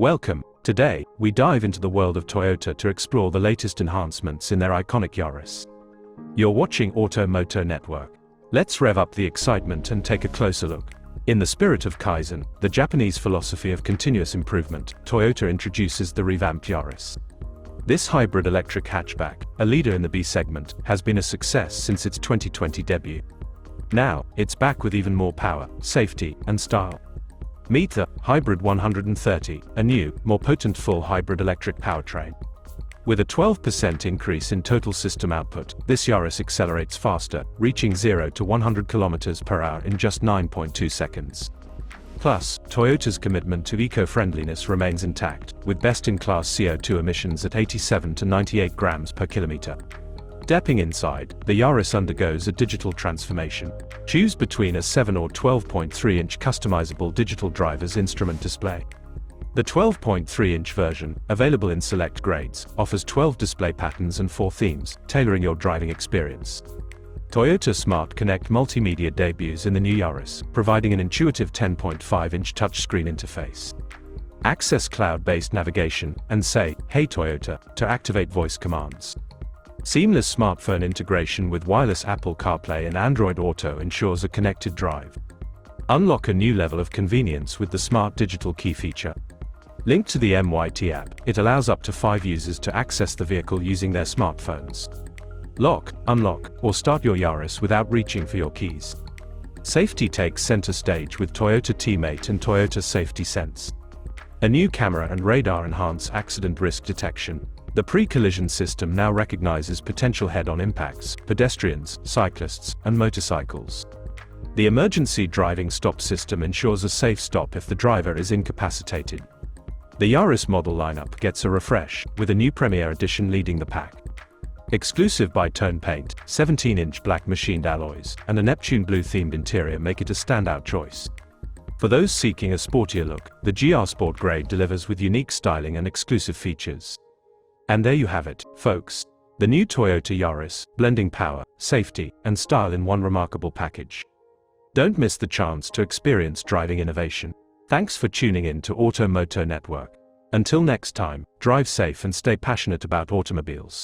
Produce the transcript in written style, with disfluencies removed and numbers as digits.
Welcome. Today, we dive into the world of Toyota to explore the latest enhancements in their iconic Yaris. You're watching AutoMoto Network. Let's rev up the excitement and take a closer look. In the spirit of Kaizen, the Japanese philosophy of continuous improvement, Toyota introduces the revamped Yaris. This hybrid electric hatchback, a leader in the B segment, has been a success since its 2020 debut. Now, it's back with even more power, safety, and style. Meet the Hybrid 130, a new, more potent full hybrid electric powertrain. With a 12% increase in total system output, this Yaris accelerates faster, reaching 0 to 100 km/h in just 9.2 seconds. Plus, Toyota's commitment to eco-friendliness remains intact, with best-in-class CO2 emissions at 87 to 98 grams per kilometer. Stepping inside, the Yaris undergoes a digital transformation. Choose between a 7 or 12.3-inch customizable digital driver's instrument display. The 12.3-inch version, available in select grades, offers 12 display patterns and 4 themes, tailoring your driving experience. Toyota Smart Connect multimedia debuts in the new Yaris, providing an intuitive 10.5-inch touchscreen interface. Access cloud-based navigation, and say, "Hey Toyota," to activate voice commands. Seamless smartphone integration with wireless Apple CarPlay and Android Auto ensures a connected drive. Unlock a new level of convenience with the Smart Digital Key feature. Linked to the MYT app, it allows up to 5 users to access the vehicle using their smartphones. Lock, unlock, or start your Yaris without reaching for your keys. Safety takes center stage with Toyota Teammate and Toyota Safety Sense. A new camera and radar enhance accident risk detection. The pre-collision system now recognizes potential head-on impacts, pedestrians, cyclists, and motorcycles. The emergency driving stop system ensures a safe stop if the driver is incapacitated. The Yaris model lineup gets a refresh, with a new Premier Edition leading the pack. Exclusive bi-tone paint, 17-inch black machined alloys, and a Neptune blue-themed interior make it a standout choice. For those seeking a sportier look, the GR Sport Grade delivers with unique styling and exclusive features. And there you have it, folks. The new Toyota Yaris, blending power, safety, and style in one remarkable package. Don't miss the chance to experience driving innovation. Thanks for tuning in to AutoMoto Network. Until next time, drive safe and stay passionate about automobiles.